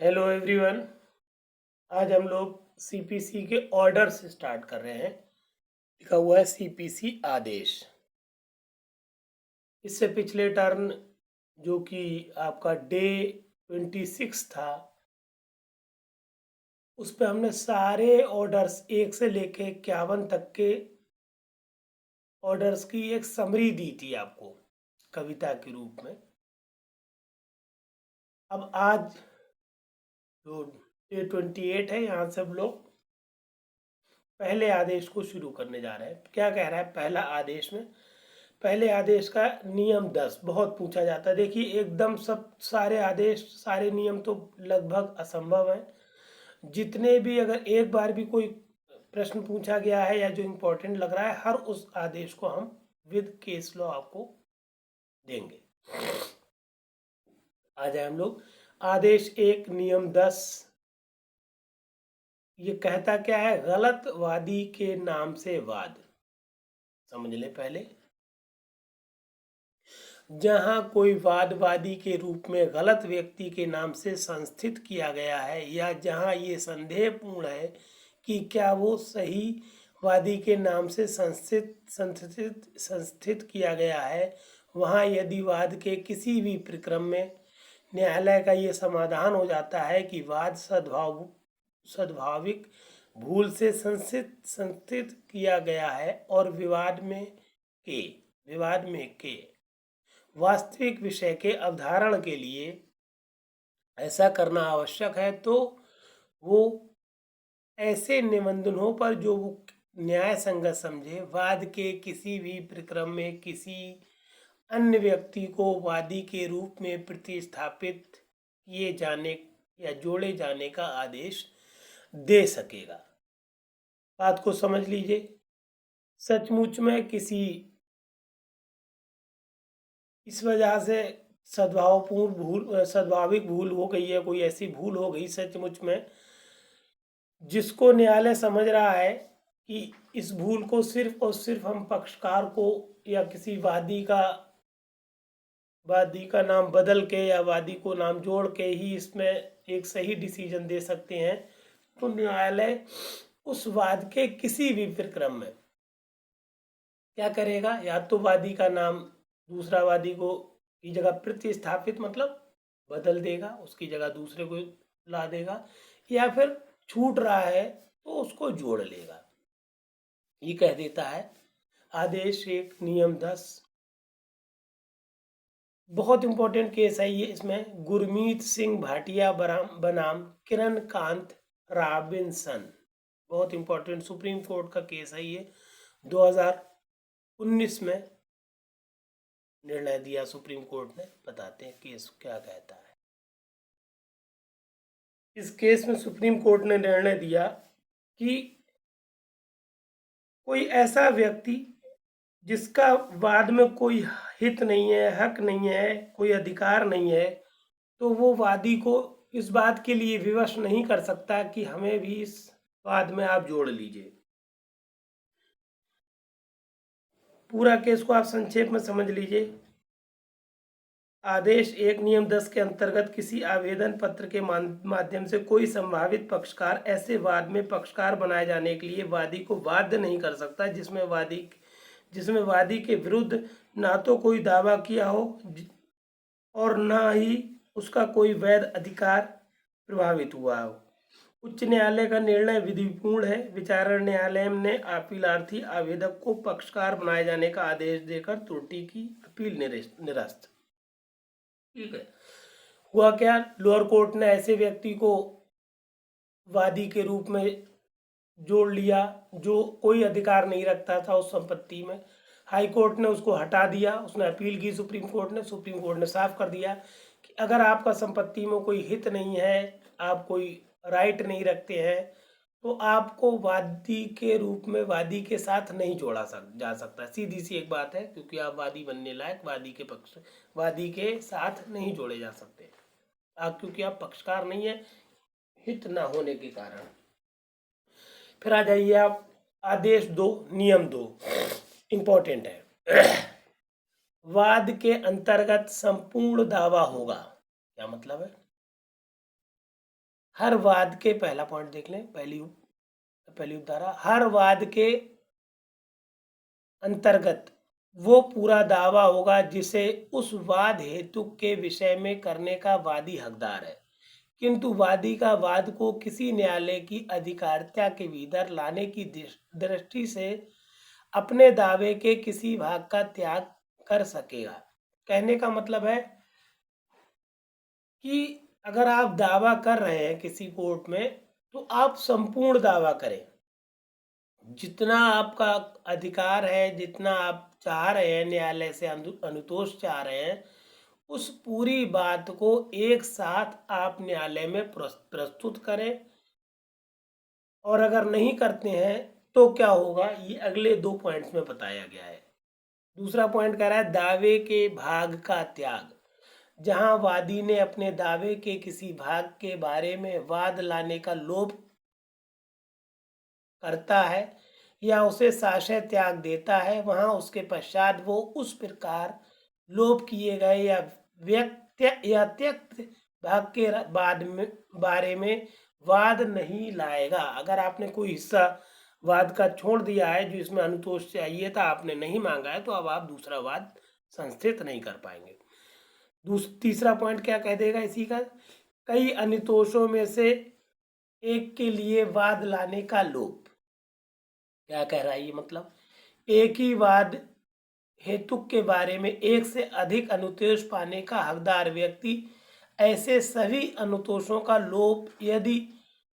Hello everyone. आज हम लोग सीपीसी के ऑर्डर से स्टार्ट कर रहे हैं। लिखा हुआ है सीपीसी आदेश। इससे पिछले टर्न जो कि आपका डे 26 था, उस पे हमने सारे ऑर्डर्स 1 से लेके 51 तक के ऑर्डर्स की एक समरी दी थी आपको कविता के रूप में। अब आज जो डे 28 है, यहाँ से हम लोग पहले आदेश को शुरू करने जा रहे हैं। क्या कह रहा है पहला आदेश में? पहले आदेश का नियम 10 बहुत पूछा जाता है। देखिए, एकदम सब सारे आदेश सारे नियम तो लगभग असंभव है। जितने भी अगर एक बार भी कोई प्रश्न पूछा गया है या जो इम्पोर्टेंट लग रहा है, हर उस आदेश को हम विद केस लॉ आपको देंगे। आ जाए हम लोग आदेश 1 नियम 10। ये कहता क्या है? गलत वादी के नाम से वाद। समझ ले पहले। जहां कोई वादवादी के रूप में गलत व्यक्ति के नाम से संस्थित किया गया है या जहां ये संदेहपूर्ण है कि क्या वो सही वादी के नाम से संस्थित किया गया है, वहां यदि वाद के किसी भी प्रक्रम में न्यायालय का ये समाधान हो जाता है कि वाद सद्भाविक भूल से संस्थित किया गया है और विवाद में के वास्तविक विषय के अवधारण के लिए ऐसा करना आवश्यक है, तो वो ऐसे निबंधनों पर जो वो न्याय संगत समझे, वाद के किसी भी प्रक्रम में किसी अन्य व्यक्ति को वादी के रूप में प्रतिस्थापित किए जाने या जोड़े जाने का आदेश दे सकेगा। बात को समझ लीजिए। सचमुच में किसी इस वजह से सद्भाविक भूल हो गई है, कोई ऐसी भूल हो गई सचमुच में जिसको न्यायालय समझ रहा है कि इस भूल को सिर्फ और सिर्फ हम पक्षकार को या किसी वादी का नाम बदल के या वादी को नाम जोड़ के ही इसमें एक सही डिसीजन दे सकते हैं, तो न्यायालय उस वाद के किसी भी प्रक्रम में क्या करेगा? या तो वादी का नाम दूसरा वादी को की जगह प्रतिस्थापित मतलब बदल देगा, उसकी जगह दूसरे को ला देगा, या फिर छूट रहा है तो उसको जोड़ लेगा। ये कह देता है आदेश 1 नियम 10। बहुत इंपॉर्टेंट केस है ये। इसमें गुरमीत सिंह भाटिया बनाम किरण कांत रॉबिन्सन, बहुत इंपॉर्टेंट सुप्रीम कोर्ट का केस है ये। 2019 में निर्णय दिया सुप्रीम कोर्ट ने। बताते हैं केस क्या कहता है। इस केस में सुप्रीम कोर्ट ने निर्णय दिया कि कोई ऐसा व्यक्ति जिसका वाद में कोई हित नहीं है, हक नहीं है, कोई अधिकार नहीं है, तो वो वादी को इस बात के लिए विवश नहीं कर सकता कि हमें भी इस वाद में आप जोड़ लीजिए। पूरा केस को आप संक्षेप में समझ लीजिए। आदेश 1 नियम 10 के अंतर्गत किसी आवेदन पत्र के माध्यम से कोई संभावित पक्षकार ऐसे वाद में पक्षकार बनाए जाने के लिए वादी को बाध्य नहीं कर सकता जिसमें वादी के विरुद्ध ना तो कोई दावा किया हो और ना ही उसका कोई वैध अधिकार प्रभावित हुआ हो। उच्च न्यायालय का निर्णय विधिपूर्ण है। विचारण न्यायालय ने अपीलार्थी आवेदक को पक्षकार बनाए जाने का आदेश देकर त्रुटि की अपील निरस्त। ठीक है। हुआ क्या? लोअर कोर्ट ने ऐसे व्यक्ति को वादी के रूप में जोड़ लिया जो कोई अधिकार नहीं रखता था उस संपत्ति में। हाई कोर्ट ने उसको हटा दिया, उसने अपील की सुप्रीम कोर्ट ने साफ कर दिया कि अगर आपका संपत्ति में कोई हित नहीं है, आप कोई राइट नहीं रखते हैं, तो आपको वादी के रूप में वादी के साथ नहीं जा सकता। सीधी सी एक बात है, क्योंकि आप वादी बनने लायक वादी के साथ नहीं जोड़े जा सकते आप, क्योंकि आप पक्षकार नहीं है हित ना होने के कारण। फिर आ जाइए आप आदेश 2 नियम 2, इंपॉर्टेंट है। वाद के अंतर्गत संपूर्ण दावा होगा। क्या मतलब है? हर वाद के, पहला पॉइंट देख लें, पहली उपधारा, हर वाद के अंतर्गत वो पूरा दावा होगा जिसे उस वाद हेतु के विषय में करने का वादी हकदार है, किंतु वादी का वाद को किसी न्यायालय की अधिकारिता के भीतर लाने की दृष्टि से अपने दावे के किसी भाग का त्याग कर सकेगा। कहने का मतलब है कि अगर आप दावा कर रहे हैं किसी कोर्ट में, तो आप संपूर्ण दावा करें, जितना आपका अधिकार है, जितना आप चाह रहे हैं, न्यायालय से अनुतोष चाह रहे हैं, उस पूरी बात को एक साथ आप न्यायालय में प्रस्तुत करें। और अगर नहीं करते हैं तो क्या होगा, ये अगले 2 पॉइंट्स में बताया गया है। दूसरा पॉइंट कह रहा है दावे के भाग का त्याग। जहां वादी ने अपने दावे के किसी भाग के बारे में वाद लाने का लोभ करता है या उसे साशय त्याग देता है, वहां उसके पश्चात वो उस प्रकार लोप किए गए या व्यक्त या त्यक्त भाग के बारे में वाद नहीं लाएगा। अगर आपने कोई हिस्सा वाद का छोड़ दिया है जो इसमें अनुतोष चाहिए था, आपने नहीं मांगा है, तो अब आप दूसरा वाद संस्थित नहीं कर पाएंगे। तीसरा पॉइंट क्या कह देगा इसी का, कई अनुतोषों में से एक के लिए वाद लाने का लोभ। क्या कह रहा है ये, मतलब एक ही वाद हेतु के बारे में एक से अधिक अनुतोष पाने का हकदार व्यक्ति ऐसे सभी अनुतोषों का लोप यदि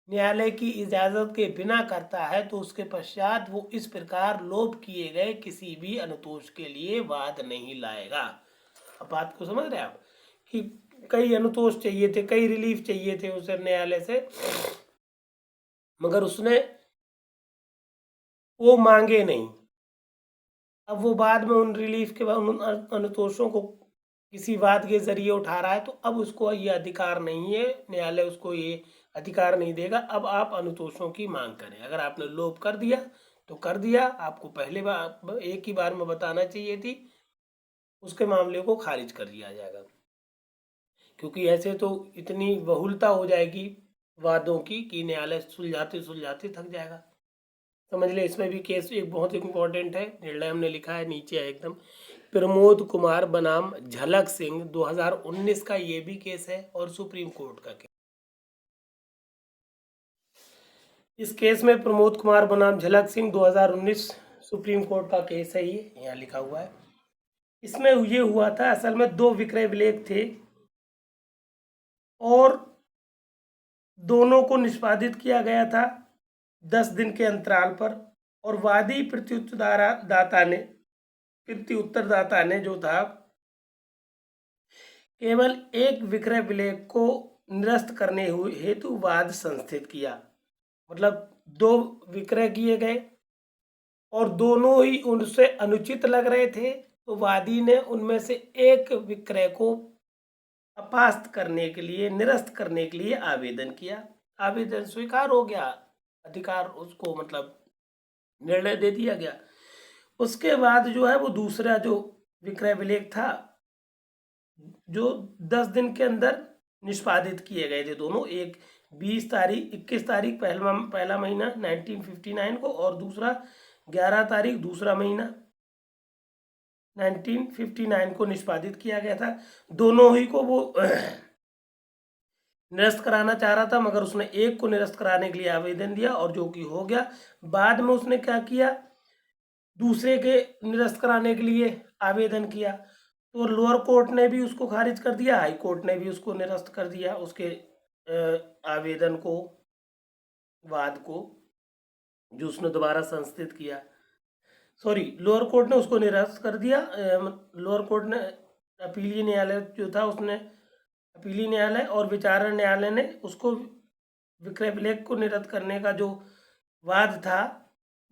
न्यायालय की इजाजत के बिना करता है, तो उसके पश्चात वो इस प्रकार लोप किए गए किसी भी अनुतोष के लिए वाद नहीं लाएगा। अब बात को समझ रहे हैं आप, कि कई अनुतोष चाहिए थे, कई रिलीफ चाहिए थे उसे न्यायालय से, मगर उसने वो मांगे नहीं। अब वो बाद में उन रिलीफ के बाद उन अनुतोषों को किसी वाद के जरिए उठा रहा है, तो अब उसको ये अधिकार नहीं है, न्यायालय उसको ये अधिकार नहीं देगा। अब आप अनुतोषों की मांग करें। अगर आपने लोप कर दिया तो कर दिया, आपको पहले बार एक ही बार में बताना चाहिए थी, उसके मामले को खारिज कर दिया जाएगा, क्योंकि ऐसे तो इतनी बहुलता हो जाएगी वादों की कि न्यायालय सुलझाते सुलझाते थक जाएगा। समझ ले, इसमें भी केस एक बहुत इम्पोर्टेंट है, निर्णय हमने लिखा है नीचे है एकदम, प्रमोद कुमार बनाम झलक सिंह 2019 का ये भी केस है और सुप्रीम कोर्ट का केस। इस केस में प्रमोद कुमार बनाम झलक सिंह 2019 सुप्रीम कोर्ट का केस है, ये यहाँ लिखा हुआ है। इसमें ये हुआ था, असल में 2 विक्रय विलेख थे और दोनों को निष्पादित किया गया था 10 दिन के अंतराल पर, और वादी प्रत्युत्तरदाता ने जो था केवल एक विक्रय विलेख को निरस्त करने हुए हेतु वाद संस्थित किया। मतलब 2 विक्रय किए गए और दोनों ही उनसे अनुचित लग रहे थे, तो वादी ने उनमें से एक विक्रय को अपास्त करने के लिए, निरस्त करने के लिए आवेदन किया। आवेदन स्वीकार हो गया, अधिकार उसको मतलब निर्णय दे दिया गया। उसके बाद जो है वो दूसरा जो विक्रय विलेख था, जो 10 दिन के अंदर निष्पादित किए गए थे दोनों, एक 21 तारीख पहला महीना 1959 को, और दूसरा 11 तारीख दूसरा महीना 1959 को निष्पादित किया गया था। दोनों ही को वो निरस्त कराना चाह रहा था, मगर उसने एक को निरस्त कराने के लिए आवेदन दिया और जो कि हो गया। बाद में उसने क्या किया, दूसरे के निरस्त कराने के लिए आवेदन किया, तो लोअर कोर्ट ने भी उसको खारिज कर दिया, हाई कोर्ट ने भी उसको निरस्त कर दिया, उसके आवेदन को, वाद को, जो उसने दोबारा संस्थित किया। सॉरी, लोअर कोर्ट ने उसको निरस्त कर दिया, लोअर कोर्ट ने, अपीलीय न्यायालय जो था उसने, अपीलीय न्यायालय और विचारण न्यायालय ने उसको विक्रय विलेख को निरस्त करने का जो वाद था,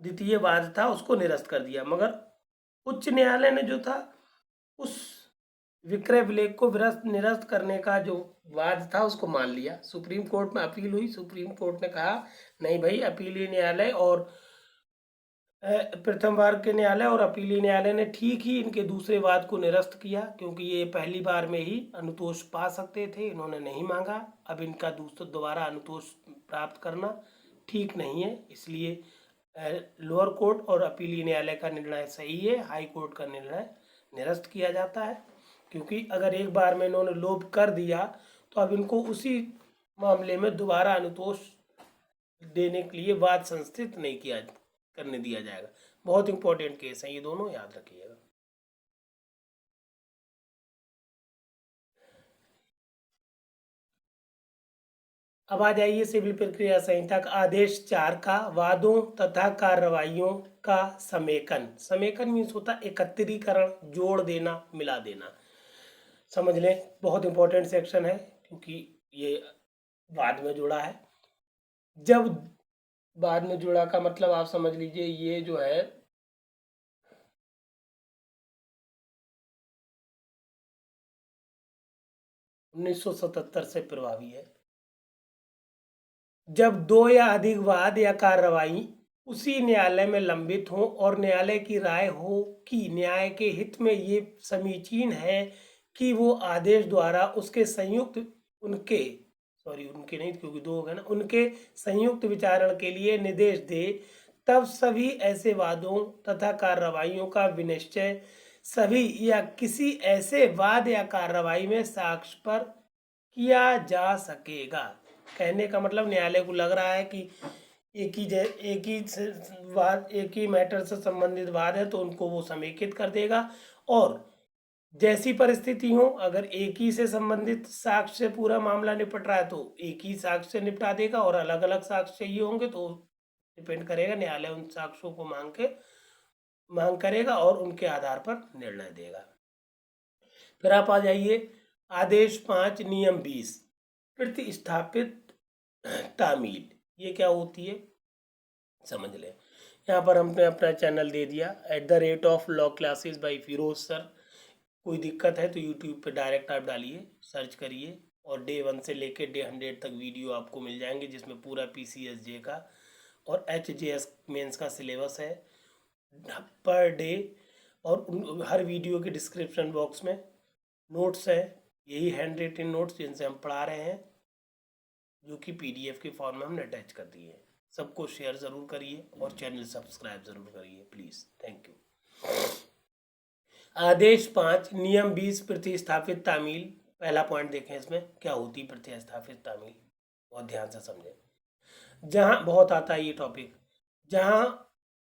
द्वितीय वाद था, उसको निरस्त कर दिया। मगर उच्च न्यायालय ने जो था उस विक्रय विलेख को निरस्त करने का जो वाद था उसको मान लिया। सुप्रीम कोर्ट में अपील हुई, सुप्रीम कोर्ट ने कहा नहीं भाई, अपीलीय न्यायालय और प्रथम वर्ग के न्यायालय और अपीलीय न्यायालय ने ठीक ही इनके दूसरे वाद को निरस्त किया, क्योंकि ये पहली बार में ही अनुतोष पा सकते थे, इन्होंने नहीं मांगा। अब इनका दोबारा अनुतोष प्राप्त करना ठीक नहीं है, इसलिए लोअर कोर्ट और अपीलीय न्यायालय का निर्णय सही है, हाई कोर्ट का निर्णय निरस्त किया जाता है। क्योंकि अगर एक बार में इन्होंने लोप कर दिया तो अब इनको उसी मामले में दोबारा अनुतोष देने के लिए वाद संस्थित नहीं किया करने दिया जाएगा। बहुत इंपॉर्टेंट केस है ये दोनों, याद रखिएगा। अब आ जाइए सिविल प्रक्रिया संहिता का आदेश 4 का वादों तथा कार्रवाइयों का समेकन। समेकन मीन्स होता एकत्रीकरण, जोड़ देना, मिला देना। समझ लें, बहुत इंपॉर्टेंट सेक्शन है क्योंकि ये बाद में जुड़ा है। जब बाद में जुड़ा का मतलब आप समझ लीजिए, ये जो है 1977 से प्रभावी है। जब दो या अधिक वाद या कार्रवाई उसी न्यायालय में लंबित हो और न्यायालय की राय हो कि न्याय के हित में ये समीचीन है कि वो आदेश द्वारा उसके संयुक्त उनके नहीं, क्योंकि दो हो गए ना, उनके संयुक्त विचारण के लिए निर्देश दे, तब सभी ऐसे वादों तथा कार्रवाइयों का विनिश्चय सभी या किसी ऐसे वाद या कार्रवाई में साक्ष्य पर किया जा सकेगा। कहने का मतलब न्यायालय को लग रहा है कि एक ही मैटर से संबंधित वाद है तो उनको वो समेकित कर देगा, और जैसी परिस्थिति हो, अगर एक ही से संबंधित साक्ष्य से पूरा मामला निपट रहा है तो एक ही साक्ष्य से निपटा देगा, और अलग अलग साक्ष्य चाहिए होंगे तो डिपेंड करेगा, न्यायालय उन साक्ष्यों को मांग करेगा और उनके आधार पर निर्णय देगा। फिर आप आ जाइए आदेश 5 नियम 20 प्रतिस्थापित तामील। ये क्या होती है समझ लें। यहाँ पर हमने अपना चैनल दे दिया @law classes by Firoz sir. कोई दिक्कत है तो यूट्यूब पे डायरेक्ट आप डालिए, सर्च करिए, और डे 1 से लेके डे 100 तक वीडियो आपको मिल जाएंगे, जिसमें पूरा PCSJ का और HJS मेंस का सिलेबस है पर डे। और हर वीडियो के डिस्क्रिप्शन बॉक्स में नोट्स है, यही हैंड रिटन नोट्स जिनसे हम पढ़ा रहे हैं, जो कि PDF के फॉर्म में हमने अटैच कर दिए हैं। सबको शेयर ज़रूर करिए और चैनल सब्सक्राइब ज़रूर करिए प्लीज़, थैंक यू। आदेश 5 नियम 20 प्रतिस्थापित तामील। पहला पॉइंट देखें, इसमें क्या होती प्रतिस्थापित तामील, बहुत ध्यान से समझें। जहां बहुत आता है ये टॉपिक, जहां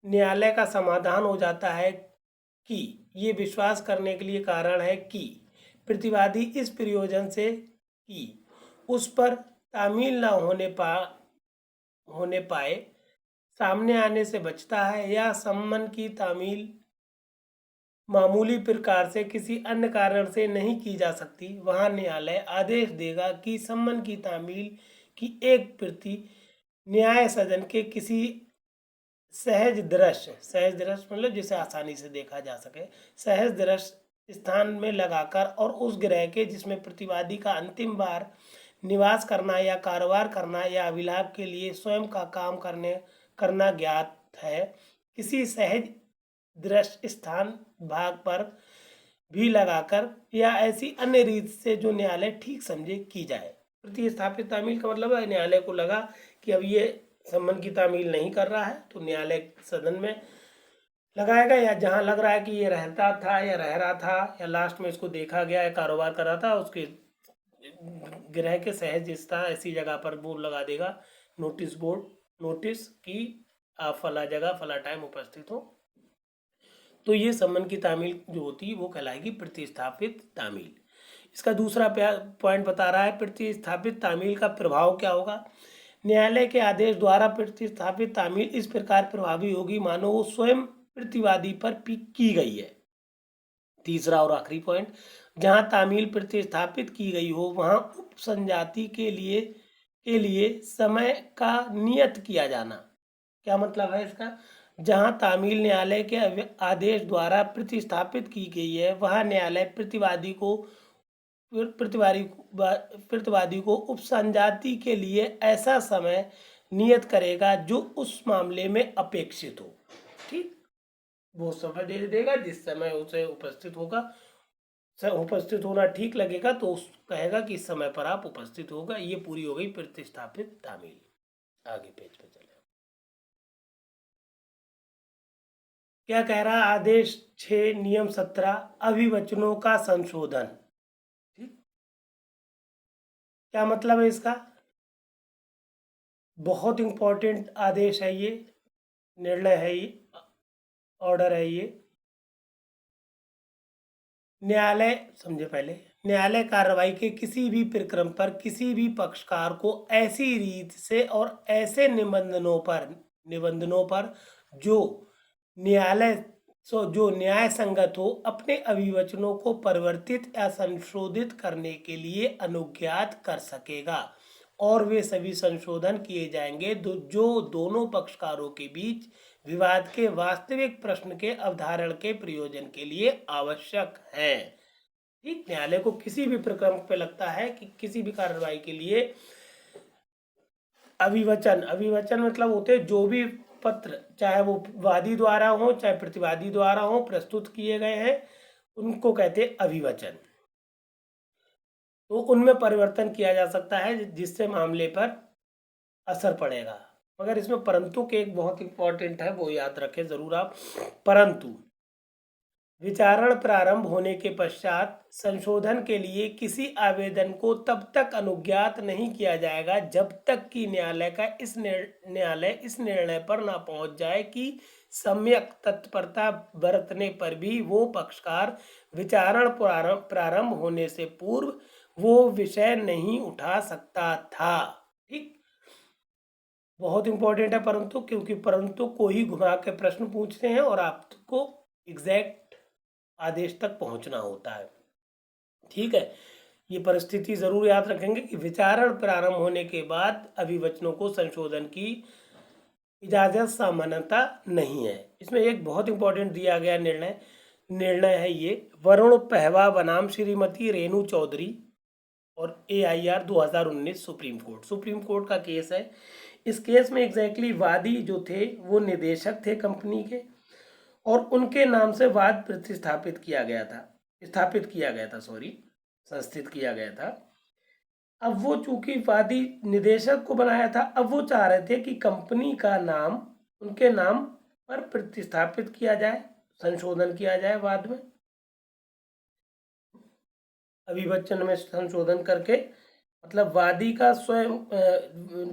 न्यायालय का समाधान हो जाता है कि ये विश्वास करने के लिए कारण है कि प्रतिवादी इस प्रयोजन से कि उस पर तामील न होने पाए सामने आने से बचता है, या सम्मन की तामील मामूली प्रकार से किसी अन्य कारण से नहीं की जा सकती, वहां न्यायालय आदेश देगा कि सम्मन की तामील की एक प्रति न्याय सदन के किसी सहज दृश्य मतलब जिसे आसानी से देखा जा सके, सहज दृश्य स्थान में लगाकर, और उस गृह के जिसमें प्रतिवादी का अंतिम बार निवास करना या कारोबार करना या अभिलाप के लिए स्वयं का काम करना ज्ञात है, किसी सहज दृश्य स्थान भाग पर भी लगाकर या ऐसी अन्य रीत से जो न्यायालय ठीक समझे की जाए। प्रतिस्थापित तामील का मतलब है न्यायालय को लगा कि अब ये सम्मन की तामील नहीं कर रहा है तो न्यायालय सदन में लगाएगा, या जहां लग रहा है कि ये रहता था या रह रहा था या लास्ट में इसको देखा गया या कारोबार कर रहा था, उसके गृह के सहज स्थान ऐसी जगह पर बोर्ड लगा देगा, नोटिस कि आप फला जगह फला टाइम उपस्थित हो। तो ये सम्मन की तामील जो होती है वो कहलाएगी प्रतिस्थापित तामील। इसका दूसरा पॉइंट बता रहा है प्रतिस्थापित तामील का प्रभाव क्या होगा। न्यायालय के आदेश द्वारा प्रतिस्थापित तामील इस प्रकार प्रभावी होगी मानो वो स्वयं प्रतिवादी पर की गई है। तीसरा और आखिरी पॉइंट, जहां तामील प्रतिस्थापित की गई हो वहां उपसंजाति के लिए समय का नियत किया जाना। क्या मतलब है इसका, जहां तामील न्यायालय के आदेश द्वारा प्रतिस्थापित की गई है वहां न्यायालय प्रतिवादी को उपसंजाति के लिए ऐसा समय नियत करेगा जो उस मामले में अपेक्षित हो। ठीक, वो समय दे देगा जिस समय उसे उपस्थित होना ठीक लगेगा, तो उस कहेगा कि इस समय पर आप उपस्थित होगा। ये पूरी हो गई प्रतिस्थापित तामील। आगे पेज पे चले। क्या कह रहा है आदेश 6 नियम 17 अभिवचनों का संशोधन। ठीक, क्या मतलब है इसका? बहुत इंपॉर्टेंट आदेश है ये, निर्णय है ये, ऑर्डर है ये। न्यायालय, समझे पहले, न्यायालय कार्रवाई के किसी भी प्रक्रम पर किसी भी पक्षकार को ऐसी रीत से और ऐसे निबंधनों पर जो न्याय संगत हो अपने अभिवचनों को परिवर्तित या संशोधित करने के लिए अनुज्ञात कर सकेगा, और वे सभी संशोधन किए जाएंगे जो दोनों पक्षकारों के बीच विवाद के वास्तविक प्रश्न के अवधारण के प्रयोजन के लिए आवश्यक है। ठीक, न्यायालय को किसी भी प्रकरण पे लगता है कि किसी भी कार्रवाई के लिए अभिवचन मतलब होते हैं जो भी पत्र, चाहे वो वादी द्वारा हो चाहे प्रतिवादी द्वारा हो, प्रस्तुत किए गए हैं, उनको कहते हैं अभिवचन। तो उनमें परिवर्तन किया जा सकता है जिससे मामले पर असर पड़ेगा। मगर इसमें परंतु के एक बहुत इंपॉर्टेंट है, वो याद रखें जरूर आप। परंतु विचारण प्रारंभ होने के पश्चात संशोधन के लिए किसी आवेदन को तब तक अनुज्ञात नहीं किया जाएगा जब तक कि न्यायालय इस निर्णय पर ना पहुंच जाए कि सम्यक तत्परता बरतने पर भी वो पक्षकार विचारण प्रारंभ होने से पूर्व वो विषय नहीं उठा सकता था। ठीक, बहुत इंपॉर्टेंट है परंतु, क्योंकि परंतु को ही घुमा के प्रश्न पूछते हैं और आपको एग्जैक्ट आदेश तक पहुंचना होता है। ठीक है, ये परिस्थिति जरूर याद रखेंगे कि विचारण प्रारंभ होने के बाद अभिवचनों को संशोधन की इजाजत सामान्यता नहीं है। इसमें एक बहुत इंपॉर्टेंट दिया गया निर्णय है ये, वरुण पहवा बनाम श्रीमती रेणु चौधरी और AIR 2019 सुप्रीम कोर्ट का केस है। इस केस में एग्जैक्टली वादी जो थे वो निदेशक थे कंपनी के, और उनके नाम से वाद प्रतिस्थापित किया गया था, संस्थित किया गया था। अब वो चूंकि वादी निदेशक को बनाया था, अब वो चाह रहे थे कि कंपनी का नाम उनके नाम पर प्रतिस्थापित किया जाए, संशोधन किया जाए वाद में, अभिवचन में संशोधन करके, मतलब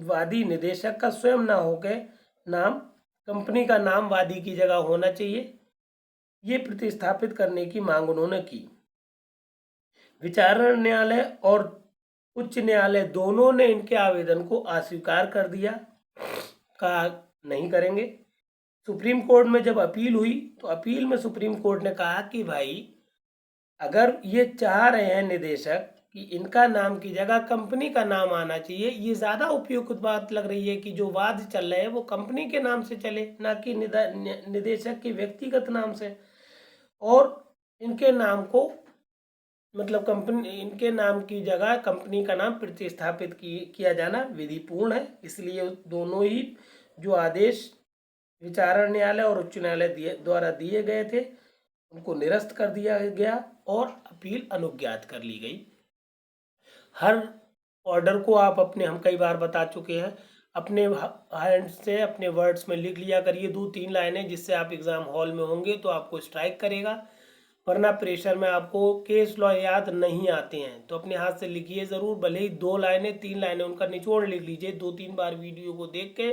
वादी निदेशक का स्वयं ना होके नाम, कंपनी का नाम वादी की जगह होना चाहिए, ये प्रतिस्थापित करने की मांग उन्होंने की। विचारण न्यायालय और उच्च न्यायालय दोनों ने इनके आवेदन को अस्वीकार कर दिया, कहा नहीं करेंगे। सुप्रीम कोर्ट में जब अपील हुई तो अपील में सुप्रीम कोर्ट ने कहा कि भाई अगर ये चाह रहे हैं निदेशक कि इनका नाम की जगह कंपनी का नाम आना चाहिए, ये ज़्यादा उपयुक्त बात लग रही है कि जो वाद चल रहे हैं वो कंपनी के नाम से चले, ना कि निदेशक के व्यक्तिगत नाम से। और इनके नाम को मतलब इनके नाम की जगह कंपनी का नाम प्रतिस्थापित किया जाना विधिपूर्ण है। इसलिए दोनों ही जो आदेश विचारण न्यायालय और उच्च न्यायालय द्वारा दिए गए थे उनको निरस्त कर दिया गया और अपील अनुज्ञात कर ली गई। हर ऑर्डर को आप हम कई बार बता चुके हैं, अपने हैंड से अपने वर्ड्स में लिख लिया करिए 2-3 लाइनें, जिससे आप एग्जाम हॉल में होंगे तो आपको स्ट्राइक करेगा। वरना प्रेशर में आपको केस लॉ याद नहीं आते हैं तो अपने हाथ से लिखिए ज़रूर, भले ही 2 लाइनें 3 लाइनें उनका निचोड़ लिख लीजिए। 2-3 बार वीडियो को देख के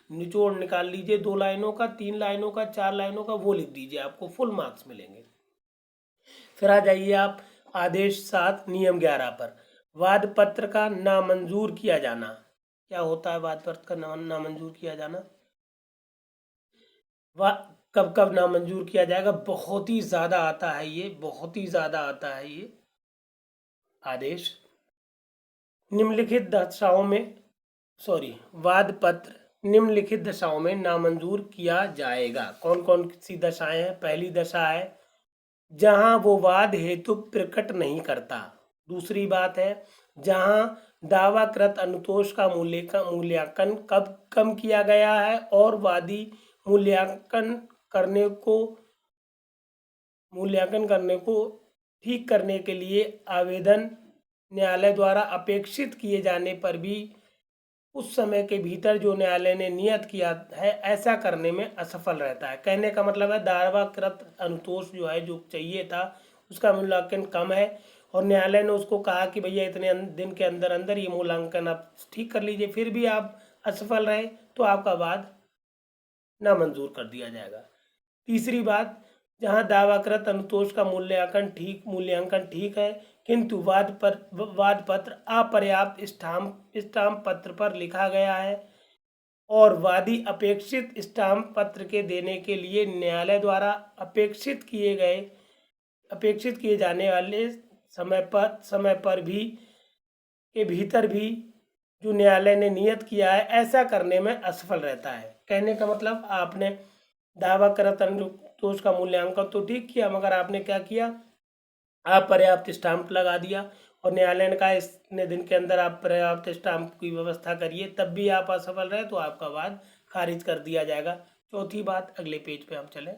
निचोड़ निकाल लीजिए, 2 लाइनों का, 3 लाइनों का, 4 लाइनों का, वो लिख दीजिए, आपको फुल मार्क्स मिलेंगे। फिर आ जाइए आप आदेश 7 नियम 11 पर, वाद पत्र का नामंजूर किया जाना। क्या होता है वाद पत्र का नामंजूर किया जाना? कब कब नामंजूर किया जाएगा? बहुत ही ज़्यादा आता है ये, बहुत ही ज़्यादा आता है ये आदेश। निम्नलिखित दशाओं में वाद पत्र निम्नलिखित दशाओं में नामंजूर किया जाएगा। कौन कौन सी दशाएं हैं? पहली दशा है जहां वो वाद हेतु प्रकट नहीं करता। दूसरी बात है जहां दावाकृत अनुतोष का मूल्यांकन कम किया गया है और वादी मूल्यांकन करने को ठीक करने के लिए आवेदन न्यायालय द्वारा अपेक्षित किए जाने पर भी उस समय के भीतर जो न्यायालय ने नियत किया है ऐसा करने में असफल रहता है। कहने का मतलब है दावाकृत अनुतोष जो है, जो चाहिए था उसका मूल्यांकन कम है और न्यायालय ने उसको कहा कि भैया इतने दिन के अंदर अंदर ये मूल्यांकन आप ठीक कर लीजिए, फिर भी आप असफल रहे तो आपका वाद नामंजूर कर दिया जाएगा। तीसरी बात, जहां दावाकृत अनुतोष का मूल्यांकन ठीक है किंतु वाद पत्र अपर्याप्त स्टाम्प पत्र पर लिखा गया है और वादी अपेक्षित स्टाम्प पत्र के देने के लिए न्यायालय द्वारा अपेक्षित किए जाने वाले समय पर भी के भीतर भी जो न्यायालय ने नियत किया है ऐसा करने में असफल रहता है। कहने का मतलब आपने दावाकृत अनुतोष का मूल्यांकन तो ठीक किया, मगर आपने क्या किया, अपर्याप्त स्टाम्प लगा दिया और न्यायालय ने कहा इतने दिन के अंदर आप पर्याप्त स्टाम्प की व्यवस्था करिए, तब भी आप असफल रहे तो आपका वाद खारिज कर दिया जाएगा। चौथी बात, अगले पेज पे हम चलें।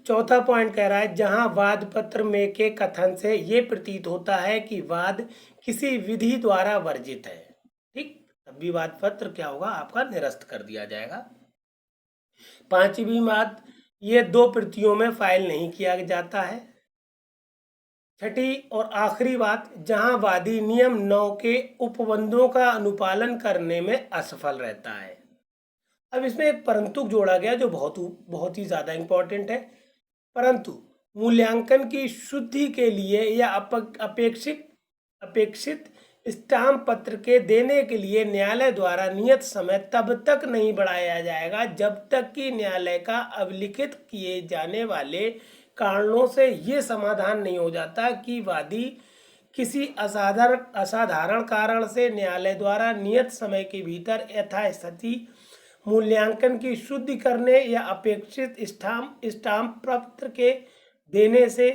चौथा पॉइंट कह रहा है जहां वाद पत्र में के कथन से ये प्रतीत होता है कि वाद किसी विधि द्वारा वर्जित है, ठीक, तब भी वाद पत्र क्या होगा, आपका निरस्त कर दिया जाएगा। पांचवी बात, ये दो प्रतियों में फाइल नहीं किया जाता है। छठी और आखिरी बात, जहां वादी नियम 9 के उपबंधों का अनुपालन करने में असफल रहता है। अब इसमें एक परंतु जोड़ा गया जो बहुत ही ज्यादा इंपॉर्टेंट है। परंतु मूल्यांकन की शुद्धि के लिए या अपेक्षित स्टाम्प पत्र के देने के लिए न्यायालय द्वारा नियत समय तब तक नहीं बढ़ाया जाएगा जब तक कि न्यायालय का अभिलिखित किए जाने वाले कारणों से ये समाधान नहीं हो जाता कि वादी किसी असाधारण कारण से न्यायालय द्वारा नियत समय के भीतर यथास्थिति मूल्यांकन की शुद्धि करने या अपेक्षित स्टाम्प पत्र के देने से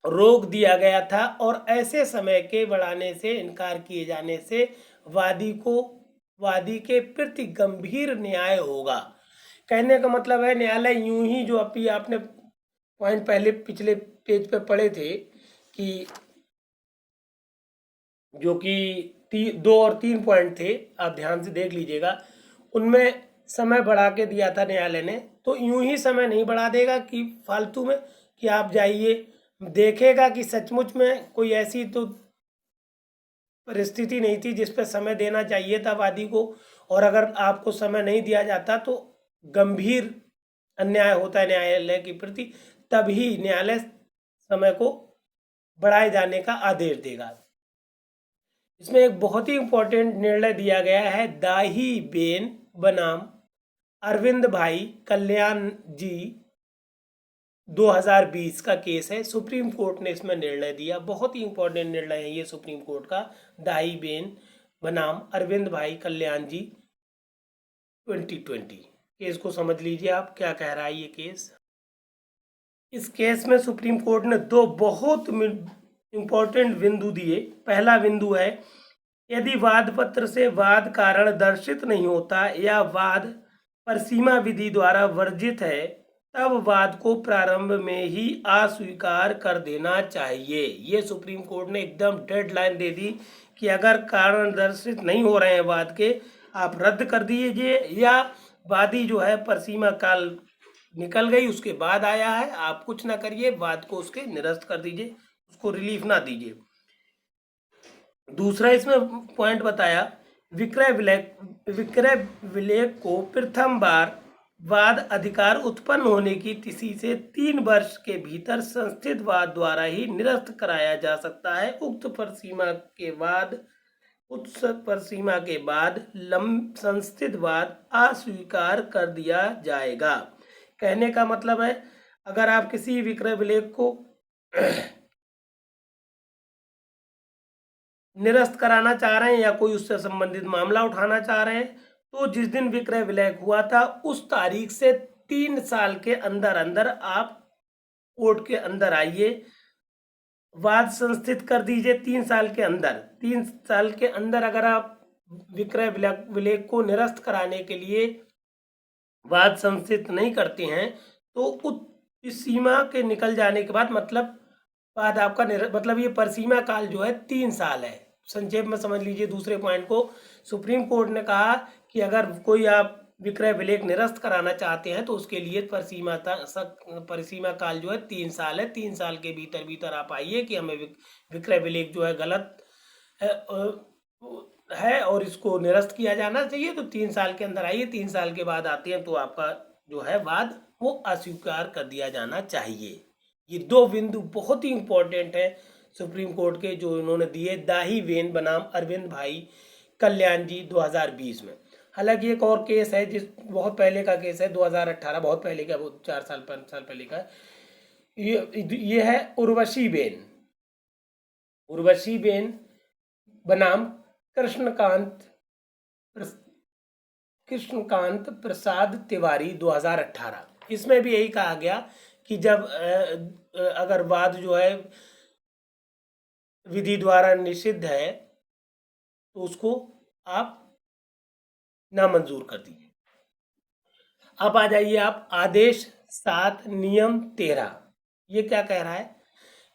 रोक दिया गया था और ऐसे समय के बढ़ाने से इनकार किए जाने से वादी के प्रति गंभीर न्याय होगा। कहने का मतलब है न्यायालय यूं ही, जो अभी आपने पॉइंट पहले पिछले पेज पे पढ़े थे कि जो कि 2 और 3 पॉइंट थे, आप ध्यान से देख लीजिएगा, उनमें समय बढ़ा के दिया था न्यायालय ने, तो यूं ही समय नहीं बढ़ा देगा कि फालतू में कि आप जाइए, देखेगा कि सचमुच में कोई ऐसी तो परिस्थिति नहीं थी जिस पर समय देना चाहिए था वादी को, और अगर आपको समय नहीं दिया जाता तो गंभीर अन्याय होता है न्यायालय के प्रति, तभी न्यायालय समय को बढ़ाए जाने का आदेश देगा। इसमें एक बहुत ही इंपॉर्टेंट निर्णय दिया गया है, दाही बेन बनाम अरविंद भाई कल्याण जी 2020 का केस है। सुप्रीम कोर्ट ने इसमें निर्णय दिया, बहुत ही इंपॉर्टेंट निर्णय है ये सुप्रीम कोर्ट का। दाही बेन बनाम अरविंद भाई कल्याण जी 2020 केस को समझ लीजिए आप, क्या कह रहा है ये केस। इस केस में सुप्रीम कोर्ट ने 2 बहुत इंपॉर्टेंट बिंदु दिए। पहला बिंदु है, यदि वाद पत्र से वाद कारण दर्शित नहीं होता या वाद परसीमा विधि द्वारा वर्जित है तब वाद को प्रारंभ में ही अस्वीकार कर देना चाहिए। ये सुप्रीम कोर्ट ने एकदम डेडलाइन दे दी कि अगर कारण दर्शित नहीं हो रहे हैं वाद के, आप रद्द कर दीजिए, या वादी जो है परसीमा काल निकल गई उसके बाद आया है, आप कुछ ना करिए, वाद को उसके निरस्त कर दीजिए, उसको रिलीफ ना दीजिए। दूसरा इसमें पॉइंट बताया, विक्रय विलेख को प्रथम बार वाद अधिकार उत्पन्न होने की तिथि से 3 वर्ष के भीतर संस्थित वाद द्वारा ही निरस्त कराया जा सकता है। उक्त परिसीमा के बाद संस्थित वाद अस्वीकार कर दिया जाएगा। कहने का मतलब है, अगर आप किसी विक्रय विलेख को निरस्त कराना चाह रहे हैं या कोई उससे संबंधित मामला उठाना चाह रहे हैं, तो जिस दिन विक्रय विलेख हुआ था उस तारीख से 3 साल के अंदर अंदर आप कोर्ट के अंदर आइए, वाद संस्थित कर दीजिए 3 साल के अंदर। 3 साल के अंदर अगर आप विक्रय विलेख को निरस्त कराने के लिए वाद संस्थित नहीं करते हैं तो इस सीमा के निकल जाने के बाद मतलब बाद आपका मतलब ये परसीमा काल जो है 3 साल है। संक्षेप में समझ लीजिए दूसरे पॉइंट को। सुप्रीम कोर्ट ने कहा कि अगर कोई आप विक्रय विलेख निरस्त कराना चाहते हैं तो उसके लिए परिसीमा काल जो है 3 साल है। 3 साल के भीतर भीतर आप आइए कि हमें विक्रय विलेख जो है गलत है और इसको निरस्त किया जाना चाहिए, तो 3 साल के अंदर आइए। 3 साल के बाद आते हैं तो आपका जो है वाद वो अस्वीकार कर दिया जाना चाहिए। ये 2 बिंदु बहुत ही इंपॉर्टेंट है सुप्रीम कोर्ट के जो इन्होंने दिए दाही वेन बनाम अरविंद भाई कल्याण जी 2020 में। हालांकि एक और केस है जिस बहुत पहले का केस है 2018, बहुत पहले का, वो 4 साल 5 साल पहले का। ये है उर्वशी बेन बनाम कृष्णकांत प्रसाद तिवारी 2018। इसमें भी यही कहा गया कि जब अगर वाद जो है विधि द्वारा निषिद्ध है तो उसको आप नामंजूर कर दीजिए। अब आ जाइए आप आदेश 7 नियम 13। ये क्या कह रहा है?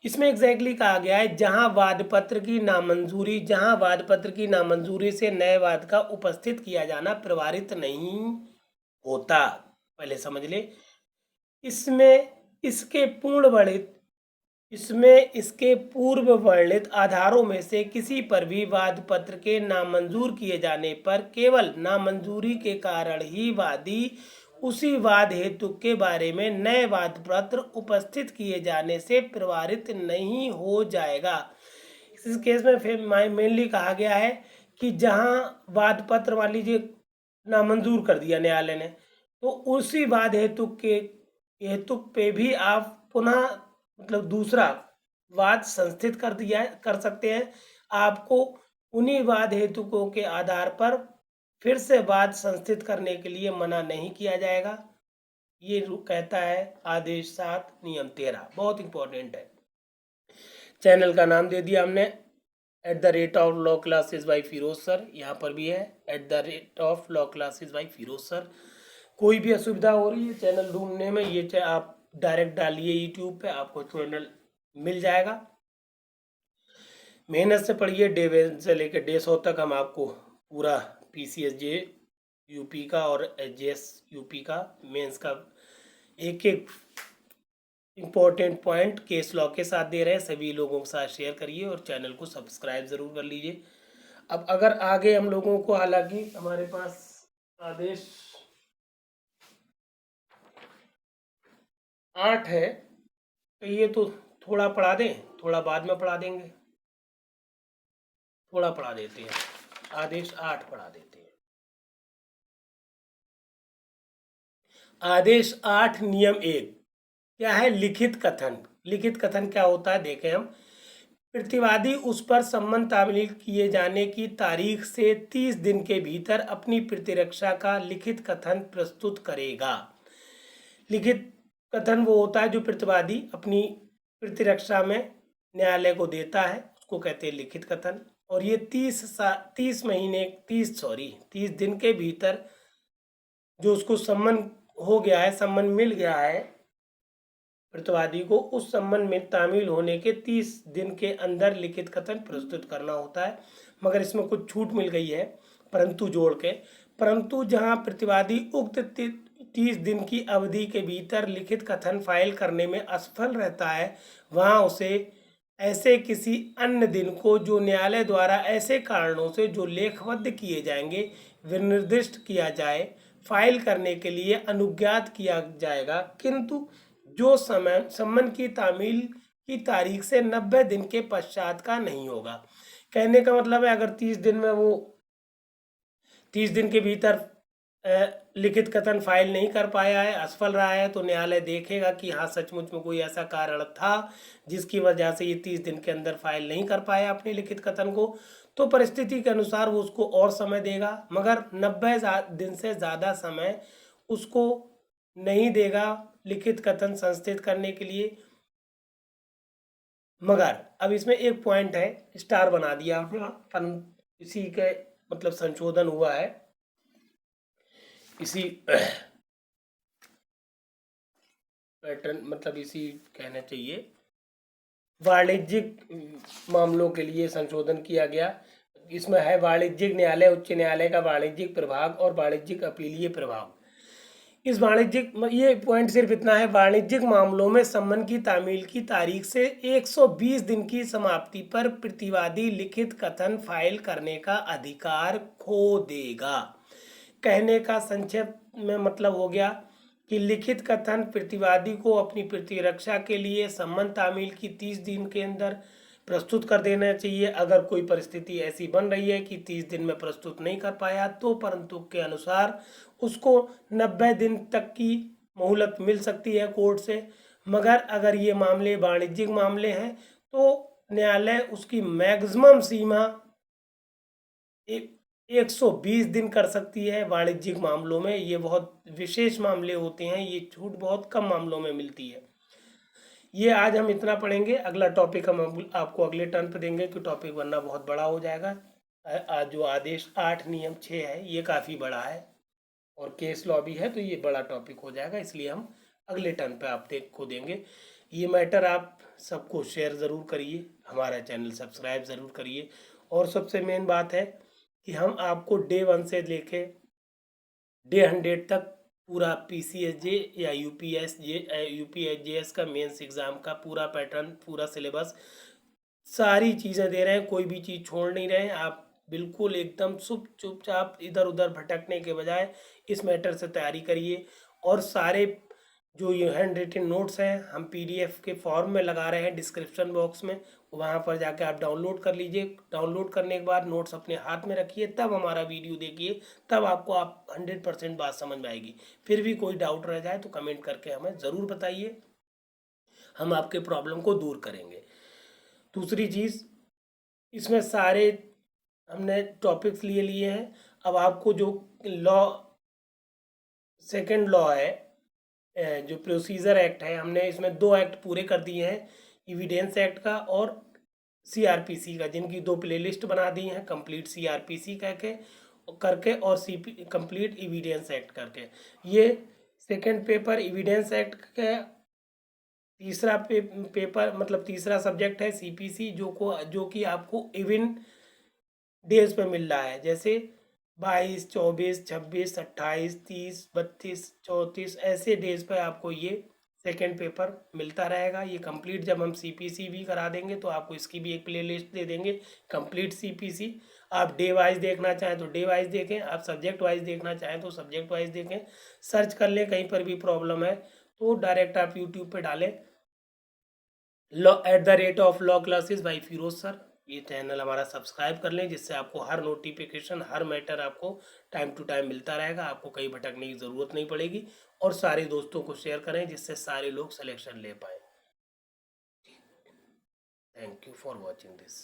इसमें एग्जैक्टली कहा गया है जहां वाद पत्र की नामंजूरी से नए वाद का उपस्थित किया जाना प्रवारित नहीं होता। पहले समझ ले। इसमें इसके पूर्व वर्णित आधारों में से किसी पर भी वाद पत्र के नामंजूर किए जाने पर केवल नामंजूरी के कारण ही वादी उसी वाद हेतु के बारे में नए वाद पत्र उपस्थित किए जाने से प्रवारित नहीं हो जाएगा। इस केस में फिर मेनली कहा गया है कि जहां वाद पत्र मान लीजिए नामंजूर कर दिया न्यायालय ने, तो उसी वाद हेतु पे भी आप पुनः मतलब दूसरा वाद संस्थित कर सकते हैं। आपको उन्हीं वाद हेतुकों के आधार पर फिर से वाद संस्थित करने के लिए मना नहीं किया जाएगा। ये कहता है आदेश 7 नियम 13। बहुत इंपॉर्टेंट है। चैनल का नाम दे दिया हमने @law classes by Firoz sir. यहाँ पर भी है @law classes by Firoz sir. कोई भी असुविधा हो रही है चैनल ढूंढने में, ये आप डायरेक्ट डालिए यूट्यूब पे, आपको चैनल मिल जाएगा। मेहनत से पढ़िए। डे 1 से लेकर डे 100 तक हम आपको पूरा PCSJ यूपी का और SJS यूपी का मेंस का एक एक इम्पोर्टेंट पॉइंट केस लॉ के साथ दे रहे हैं। सभी लोगों के साथ शेयर करिए और चैनल को सब्सक्राइब ज़रूर कर लीजिए। अब अगर आगे हम लोगों को, हालांकि हमारे पास आदेश 8 है तो ये तो थोड़ा पढ़ा दें, थोड़ा बाद में पढ़ा देंगे, थोड़ा पढ़ा देते हैं। आदेश 8 पढ़ा देते हैं। आदेश 8 नियम 1 क्या है? लिखित कथन। लिखित कथन क्या होता है देखें हम। प्रतिवादी उस पर सम्मन तामील किए जाने की तारीख से 30 दिन के भीतर अपनी प्रतिरक्षा का लिखित कथन प्रस्तुत करेगा। लिखित कथन वो होता है जो प्रतिवादी अपनी प्रतिरक्षा में न्यायालय को देता है, उसको कहते हैं लिखित कथन। और ये 30 दिन के भीतर जो उसको सम्मन हो गया है, सम्मन मिल गया है प्रतिवादी को, उस सम्मन में तामील होने के 30 दिन के अंदर लिखित कथन प्रस्तुत करना होता है। मगर इसमें कुछ छूट मिल गई है परंतु जोड़ के। परंतु जहां प्रतिवादी उक्त 30 दिन की अवधि के भीतर लिखित कथन फाइल करने में असफल रहता है, वहां उसे ऐसे किसी अन्य दिन को जो न्यायालय द्वारा ऐसे कारणों से जो लेखबद्ध किए जाएंगे विनिर्दिष्ट किया जाए फाइल करने के लिए अनुज्ञात किया जाएगा, किंतु जो समय सम्मन की तामील की तारीख से 90 दिन के पश्चात का नहीं होगा। कहने का मतलब है अगर 30 दिन में वो 30 दिन के भीतर लिखित कथन फाइल नहीं कर पाया है, असफल रहा है, तो न्यायालय देखेगा कि हाँ सचमुच में कोई ऐसा कारण था जिसकी वजह से ये 30 दिन के अंदर फाइल नहीं कर पाया अपने लिखित कथन को, तो परिस्थिति के अनुसार वो उसको और समय देगा। मगर 90 दिन से ज़्यादा समय उसको नहीं देगा लिखित कथन संस्थित करने के लिए। मगर अब इसमें एक पॉइंट है, स्टार बना दिया अपन, इसी के मतलब संशोधन हुआ है इसी पैटर्न, मतलब इसी कहना चाहिए वाणिज्यिक मामलों के लिए संशोधन किया गया। इसमें है वाणिज्यिक न्यायालय, उच्च न्यायालय का वाणिज्यिक प्रभाग और वाणिज्यिक अपीलीय प्रभाग। इस वाणिज्यिक, ये पॉइंट सिर्फ इतना है, वाणिज्यिक मामलों में सम्मन की तामील की तारीख से 120 दिन की समाप्ति पर प्रतिवादी लिखित कथन फाइल करने का अधिकार खो देगा। कहने का संक्षेप में मतलब हो गया कि लिखित कथन प्रतिवादी को अपनी प्रतिरक्षा के लिए सम्मन तामील की 30 दिन के अंदर प्रस्तुत कर देना चाहिए। अगर कोई परिस्थिति ऐसी बन रही है कि 30 दिन में प्रस्तुत नहीं कर पाया तो परंतु के अनुसार उसको 90 दिन तक की मोहलत मिल सकती है कोर्ट से। मगर अगर ये मामले वाणिज्यिक मामले हैं तो न्यायालय उसकी मैक्सिमम सीमा 120 दिन कर सकती है। वाणिज्यिक मामलों में ये बहुत विशेष मामले होते हैं, ये छूट बहुत कम मामलों में मिलती है। ये आज हम इतना पढ़ेंगे, अगला टॉपिक हम आपको अगले टर्न पे देंगे कि टॉपिक वरना बहुत बड़ा हो जाएगा। आज जो आदेश 8 नियम 6 है ये काफ़ी बड़ा है और केस लॉ भी है, तो ये बड़ा टॉपिक हो जाएगा, इसलिए हम अगले टर्न पे आप को देंगे। ये मैटर आप सबको शेयर ज़रूर करिए, हमारा चैनल सब्सक्राइब ज़रूर करिए। और सबसे मेन बात है कि हम आपको डे 1 से लेके डे 100 तक पूरा PCSJ या UPSJS का मेंस एग्ज़ाम का पूरा पैटर्न, पूरा सिलेबस, सारी चीज़ें दे रहे हैं, कोई भी चीज़ छोड़ नहीं रहे हैं। आप बिल्कुल एकदम चुपचाप इधर उधर भटकने के बजाय इस मैटर से तैयारी करिए। और सारे जो ये हैंड रिटन नोट्स हैं हम PDF के फॉर्म में लगा रहे हैं डिस्क्रिप्शन बॉक्स में, वहाँ पर जाके आप डाउनलोड कर लीजिए। डाउनलोड करने के बाद नोट्स अपने हाथ में रखिए, तब हमारा वीडियो देखिए, तब आपको 100% बात समझ में आएगी। फिर भी कोई डाउट रह जाए तो कमेंट करके हमें ज़रूर बताइए, हम आपके प्रॉब्लम को दूर करेंगे। दूसरी चीज़, इसमें सारे हमने टॉपिक्स लिए हैं। अब आपको जो लॉ, सेकेंड लॉ है, जो प्रोसीजर एक्ट है, हमने इसमें 2 एक्ट पूरे कर दिए हैं, एविडेंस एक्ट का और CRPC का, जिनकी 2 प्लेलिस्ट बना दी हैं, कंप्लीट CRPC करके और कंप्लीट एविडेंस एक्ट करके। ये सेकंड पेपर एविडेंस एक्ट का तीसरा पेपर मतलब तीसरा सब्जेक्ट है CPC, जो कि आपको इवन डेज पे मिल रहा है, जैसे 22, 24, 26, 28, 30, 32, 34 ऐसे डेज पे आपको ये सेकेंड पेपर मिलता रहेगा। ये कंप्लीट जब हम CPC भी करा देंगे तो आपको इसकी भी एक प्लेलिस्ट दे देंगे, कंप्लीट CPC। आप डे वाइज देखना चाहें तो डे वाइज देखें, आप सब्जेक्ट वाइज देखना चाहें तो सब्जेक्ट वाइज देखें। सर्च कर लें, कहीं पर भी प्रॉब्लम है तो डायरेक्ट आप यूट्यूब पे डालें @law classes by Firoz sir, ये चैनल हमारा सब्सक्राइब कर लें, जिससे आपको हर नोटिफिकेशन, हर मैटर आपको टाइम टू टाइम मिलता रहेगा, आपको कहीं भटकने की ज़रूरत नहीं पड़ेगी। और सारे दोस्तों को शेयर करें जिससे सारे लोग सिलेक्शन ले पाएँ। Thank you for watching this.